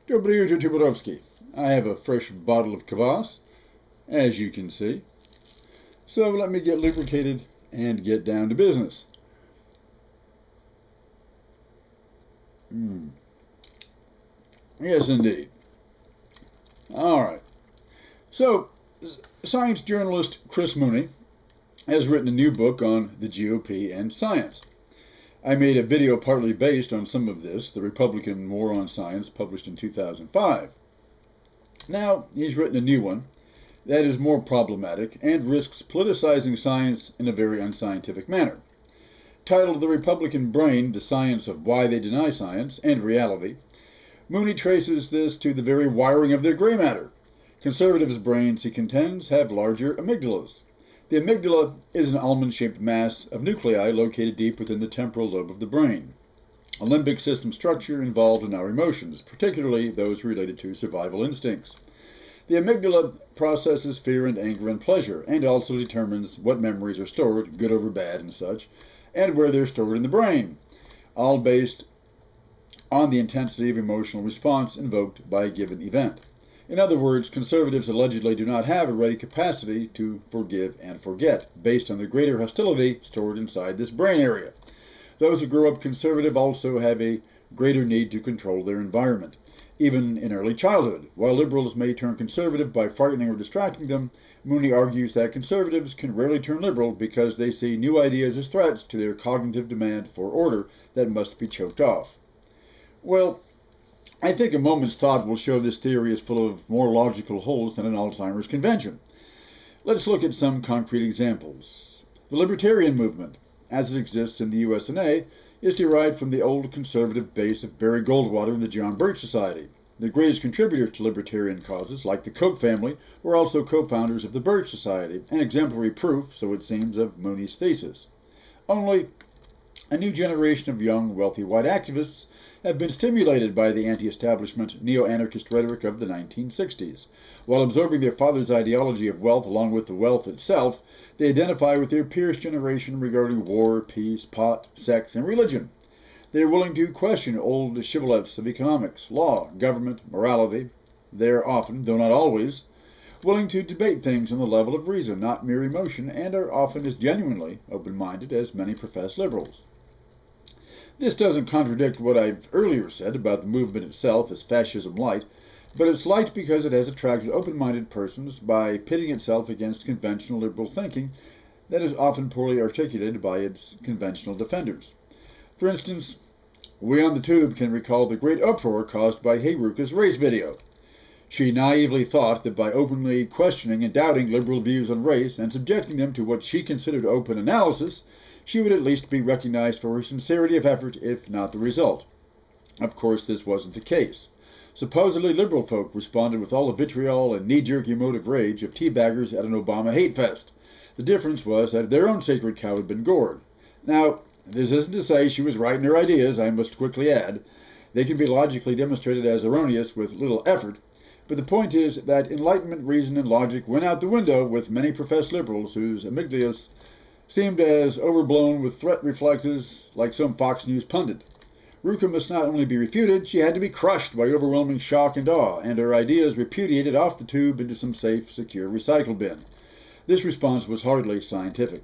Dobry jutro, Tuberovsky. I have a fresh bottle of kvass, as you can see. So let me get lubricated and get down to business. Yes, indeed. All right. So, science journalist Chris Mooney has written a new book on the GOP and science. I made a video partly based on some of this, The Republican War on Science, published in 2005. Now, he's written a new one that is more problematic and risks politicizing science in a very unscientific manner. Titled The Republican Brain, The Science of Why They Deny Science and Reality, Mooney traces this to the very wiring of their gray matter. Conservatives' brains, he contends, have larger amygdalas. The amygdala is an almond-shaped mass of nuclei located deep within the temporal lobe of the brain, a limbic system structure involved in our emotions, particularly those related to survival instincts. The amygdala processes fear and anger and pleasure, and also determines what memories are stored, good over bad and such, and where they're stored in the brain, all based on the intensity of emotional response invoked by a given event. In other words, conservatives allegedly do not have a ready capacity to forgive and forget, based on the greater hostility stored inside this brain area. Those who grow up conservative also have a greater need to control their environment, even in early childhood. While liberals may turn conservative by frightening or distracting them, Mooney argues that conservatives can rarely turn liberal because they see new ideas as threats to their cognitive demand for order that must be choked off. Well, I think a moment's thought will show this theory is full of more logical holes than an Alzheimer's convention. Let's look at some concrete examples. The libertarian movement, as it exists in the US and A, is derived from the old conservative base of Barry Goldwater and the John Birch Society. The greatest contributors to libertarian causes, like the Koch family, were also co-founders of the Birch Society, an exemplary proof, so it seems, of Mooney's thesis. Only, a new generation of young, wealthy white activists have been stimulated by the anti-establishment neo-anarchist rhetoric of the 1960s. While absorbing their father's ideology of wealth along with the wealth itself, they identify with their peers' generation regarding war, peace, pot, sex, and religion. They are willing to question old shibboleths of economics, law, government, morality. They are often, though not always, willing to debate things on the level of reason, not mere emotion, and are often as genuinely open-minded as many professed liberals. This doesn't contradict what I've earlier said about the movement itself as fascism light, but it's light because it has attracted open-minded persons by pitting itself against conventional liberal thinking that is often poorly articulated by its conventional defenders. For instance, we on the tube can recall the great uproar caused by Hayruka's race video. She naively thought that by openly questioning and doubting liberal views on race and subjecting them to what she considered open analysis, she would at least be recognized for her sincerity of effort, if not the result. Of course, this wasn't the case. Supposedly liberal folk responded with all the vitriol and knee-jerk emotive rage of teabaggers at an Obama hate fest. The difference was that their own sacred cow had been gored. Now, this isn't to say she was right in her ideas, I must quickly add. They can be logically demonstrated as erroneous with little effort, but the point is that enlightenment, reason, and logic went out the window with many professed liberals whose amygdalas seemed as overblown with threat reflexes like some Fox News pundit. Ruka must not only be refuted, she had to be crushed by overwhelming shock and awe, and her ideas repudiated off the tube into some safe, secure recycle bin. This response was hardly scientific.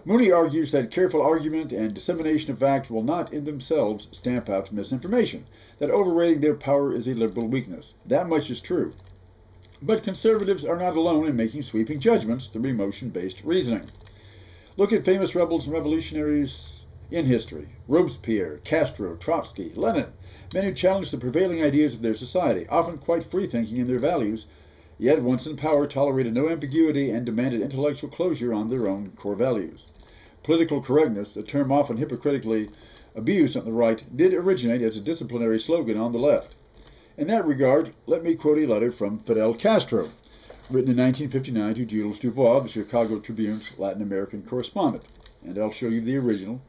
Mooney argues that careful argument and dissemination of fact will not in themselves stamp out misinformation, that overrating their power is a liberal weakness. That much is true. But conservatives are not alone in making sweeping judgments through emotion-based reasoning. Look at famous rebels and revolutionaries in history: Robespierre, Castro, Trotsky, Lenin, men who challenged the prevailing ideas of their society, often quite free-thinking in their values, yet once in power tolerated no ambiguity and demanded intellectual closure on their own core values. Political correctness, a term often hypocritically abused on the right, did originate as a disciplinary slogan on the left. In that regard, let me quote a letter from Fidel Castro, written in 1959 to Jules Dubois, the Chicago Tribune's Latin American correspondent. And I'll show you the original,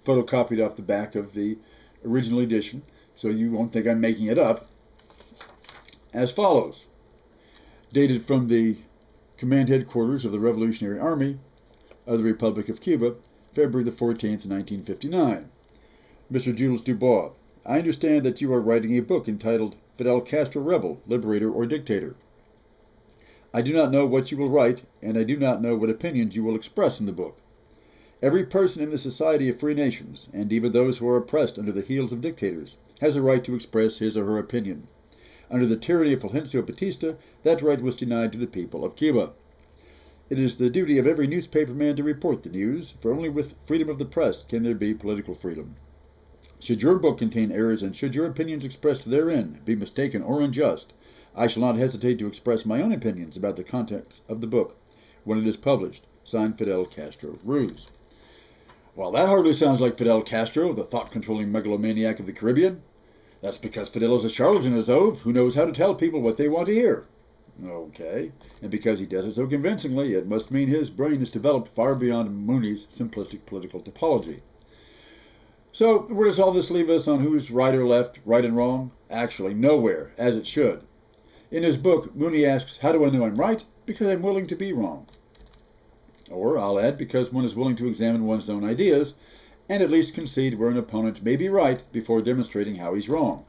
photocopied off the back of the original edition, so you won't think I'm making it up, as follows. Dated from the command headquarters of the Revolutionary Army of the Republic of Cuba, February the 14th, 1959. Mr. Jules Dubois, I understand that you are writing a book entitled Fidel Castro Rebel, Liberator, or Dictator. I do not know what you will write, and I do not know what opinions you will express in the book. Every person in the Society of Free Nations, and even those who are oppressed under the heels of dictators, has a right to express his or her opinion. Under the tyranny of Fulgencio Batista, that right was denied to the people of Cuba. It is the duty of every newspaperman to report the news, for only with freedom of the press can there be political freedom. Should your book contain errors, and should your opinions expressed therein be mistaken or unjust, I shall not hesitate to express my own opinions about the contents of the book when it is published. Signed, Fidel Castro Ruz. Well, that hardly sounds like Fidel Castro, the thought-controlling megalomaniac of the Caribbean. That's because Fidel is a charlatan, Azov, who knows how to tell people what they want to hear. Okay, and because he does it so convincingly, it must mean his brain is developed far beyond Mooney's simplistic political topology. So, where does all this leave us on who's right or left, right and wrong? Actually, nowhere, as it should. In his book, Mooney asks, how do I know I'm right? Because I'm willing to be wrong. Or, I'll add, because one is willing to examine one's own ideas, and at least concede where an opponent may be right before demonstrating how he's wrong.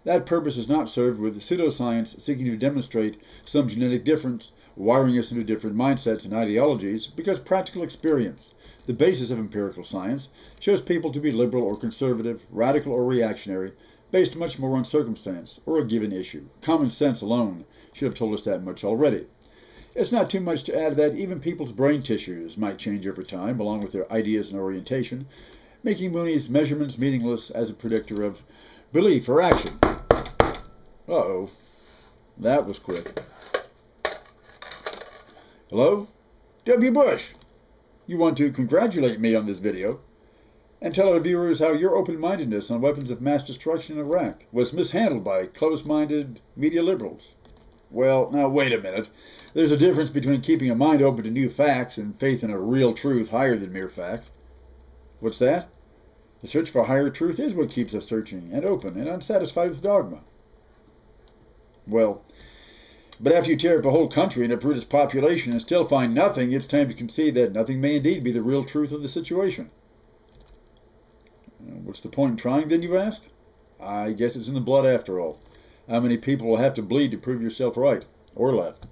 That purpose is not served with pseudoscience seeking to demonstrate some genetic difference, wiring us into different mindsets and ideologies, because practical experience, the basis of empirical science, shows people to be liberal or conservative, radical or reactionary, based much more on circumstance or a given issue. Common sense alone should have told us that much already. It's not too much to add that even people's brain tissues might change over time, along with their ideas and orientation, making Mooney's measurements meaningless as a predictor of belief or action. Uh-oh. That was quick. Hello? W. Bush. You want to congratulate me on this video and tell our viewers how your open-mindedness on weapons of mass destruction in Iraq was mishandled by closed-minded media liberals. Well, now wait a minute. There's a difference between keeping a mind open to new facts and faith in a real truth higher than mere fact. What's that? The search for higher truth is what keeps us searching and open and unsatisfied with dogma. Well, but after you tear up a whole country and uproot its population and still find nothing, it's time to concede that nothing may indeed be the real truth of the situation. What's the point in trying, then, you ask? I guess it's in the blood after all. How many people will have to bleed to prove yourself right or left?